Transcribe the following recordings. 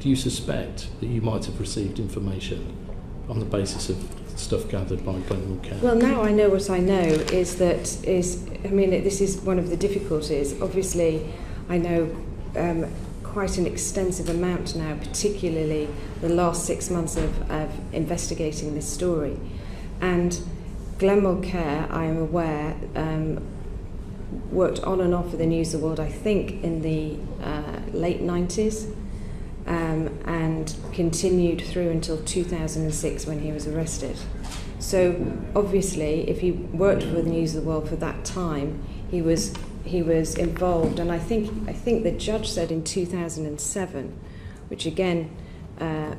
Do you suspect that you might have received information on the basis of stuff gathered by Glenn Care? Well, now I know what I know this is one of the difficulties. Obviously, I know quite an extensive amount now, particularly the last 6 months of investigating this story. And Glenn Care, I am aware, worked on and off with the News of the World, I think, in the late 90s. And continued through until 2006 when he was arrested. So obviously, if he worked for the News of the World for that time, he was involved. And I think the judge said in 2007, which again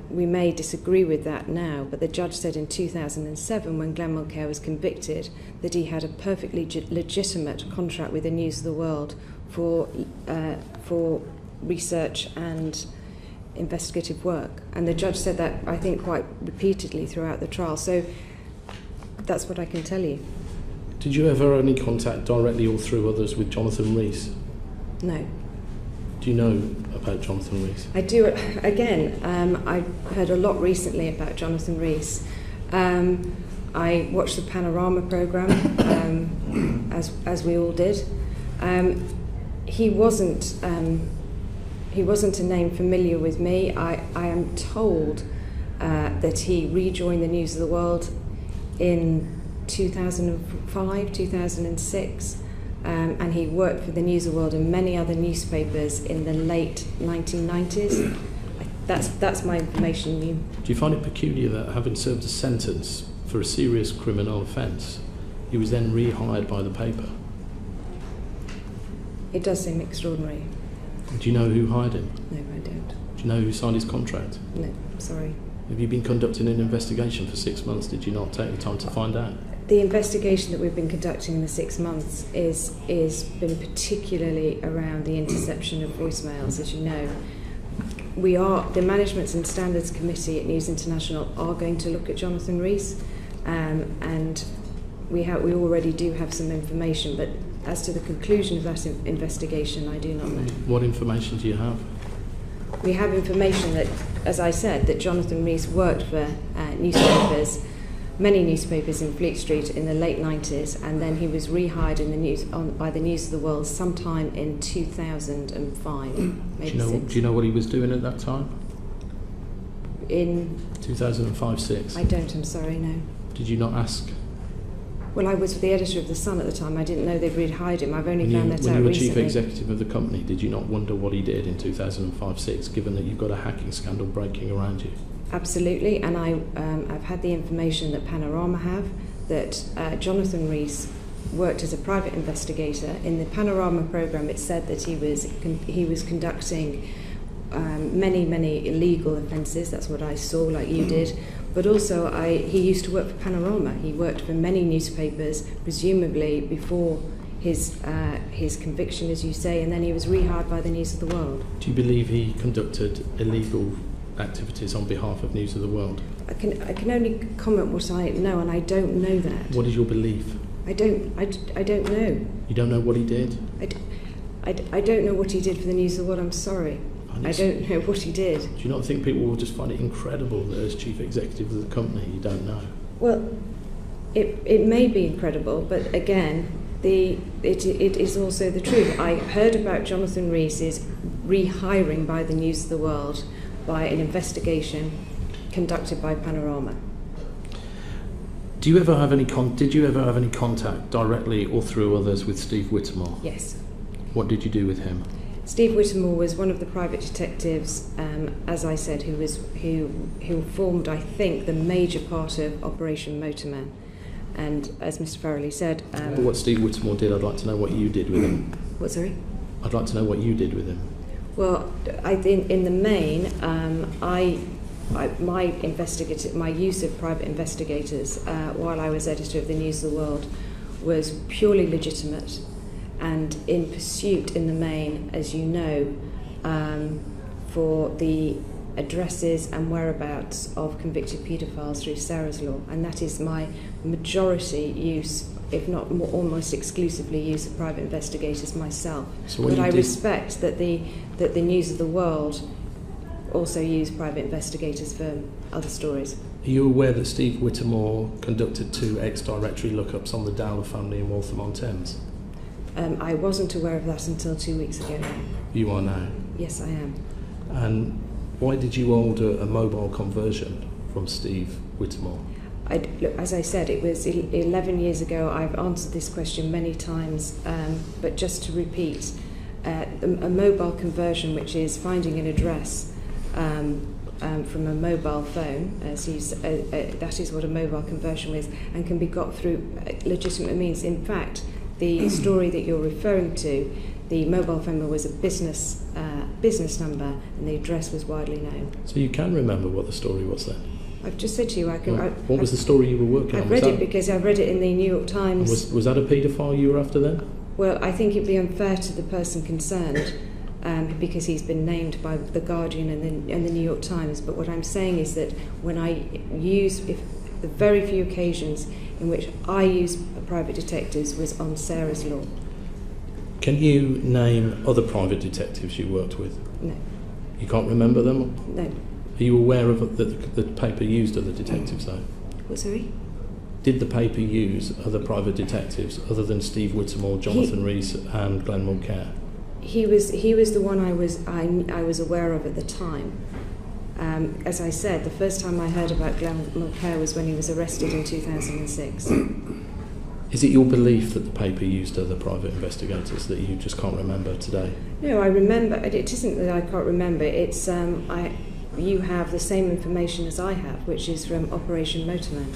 we may disagree with that now, but the judge said in 2007 when Glenn Mulcair was convicted that he had a perfectly legitimate contract with the News of the World for research and investigative work, and the judge said that, I think, quite repeatedly throughout the trial. So that's what I can tell you. Did you ever have any contact directly or through others with Jonathan Rees? No. Do you know about Jonathan Rees? I do. Again, I heard a lot recently about Jonathan Rees. I watched the Panorama programme, as we all did. He wasn't a name familiar with me. I am told that he rejoined the News of the World in 2005, 2006, and he worked for the News of the World and many other newspapers in the late 1990s. That's my information. Do you find it peculiar that, having served a sentence for a serious criminal offence, he was then rehired by the paper? It does seem extraordinary. Do you know who hired him? No, I don't. Do you know who signed his contract? No, sorry. Have you been conducting an investigation for 6 months? Did you not take the time to find out? The investigation that we've been conducting in the 6 months is been particularly around the interception of voicemails, as you know. The Management and Standards Committee at News International are going to look at Jonathan Rees, and we already do have some information, but as to the conclusion of that investigation, I do not know. What information do you have? We have information that, as I said, that Jonathan Rees worked for newspapers, many newspapers in Fleet Street in the late 90s, and then he was rehired by the News of the World sometime in 2005. Maybe do you know what he was doing at that time? In 2005-06? I don't, I'm sorry, no. Did you not ask? Well, I was the editor of The Sun at the time. I didn't know they'd rehired him. I've only found that out recently. When you were chief executive of the company, did you not wonder what he did in 2005-06, given that you've got a hacking scandal breaking around you? Absolutely, and I've had the information that Panorama have, that Jonathan Rees worked as a private investigator. In the Panorama programme, it said that he was conducting many illegal offences. That's what I saw, like you did. But also, he used to work for Panorama. He worked for many newspapers, presumably before his conviction, as you say, and then he was rehired by the News of the World. Do you believe he conducted illegal activities on behalf of News of the World? I can only comment what I know, and I don't know that. What is your belief? I don't know. You don't know what he did? I don't know what he did for the News of the World. I'm sorry. I don't know what he did. Do you not think people will just find it incredible that as chief executive of the company you don't know? Well, it may be incredible, but again, it is also the truth. I heard about Jonathan Rees's rehiring by the News of the World by an investigation conducted by Panorama. Did you ever have any contact directly or through others with Steve Whittemore? Yes. What did you do with him? Steve Whittemore was one of the private detectives, as I said, who formed, I think, the major part of Operation Motorman. And as Mr. Farrelly said... what Steve Whittemore did, I'd like to know what you did with him. What, sorry? I'd like to know what you did with him. Well, I think in the main, my use of private investigators while I was editor of the News of the World was purely legitimate, and in pursuit in the main, as you know, for the addresses and whereabouts of convicted paedophiles through Sarah's Law, and that is my majority use, if not more, almost exclusively use of private investigators myself. But I respect that the News of the World also used private investigators for other stories. Are you aware that Steve Whittemore conducted 2 ex-directory lookups on the Dowler family in Waltham-on-Thames? I wasn't aware of that until 2 weeks ago now. You are now. Yes, I am. And why did you order a mobile conversion from Steve Whittemore? Look, as I said, it was 11 years ago. I've answered this question many times, but just to repeat, a mobile conversion, which is finding an address from a mobile phone, that is what a mobile conversion is, and can be got through legitimate means. In fact, the story that you're referring to, the mobile phone was a business number, and the address was widely known. So you can remember what the story was then? I've just said to you, I can. What was the story you were working on? I've read it because I read it in the New York Times. Was that a paedophile you were after then? Well, I think it'd be unfair to the person concerned because he's been named by The Guardian and the New York Times. But what I'm saying is that when I use, the very few occasions in which I use private detectives was on Sarah's Law. Can you name other private detectives you worked with? No. You can't remember them? No. Are you aware of the paper used other detectives though? What, sorry? Did the paper use other private detectives other than Steve Whittemore, Jonathan Rees and Glenn Mulcair? He was the one I was aware of at the time. As I said, the first time I heard about Glenn Mulcair was when he was arrested in 2006. Is it your belief that the paper used other private investigators that you just can't remember today? No, I remember. It isn't that I can't remember. It's you have the same information as I have, which is from Operation Motorman.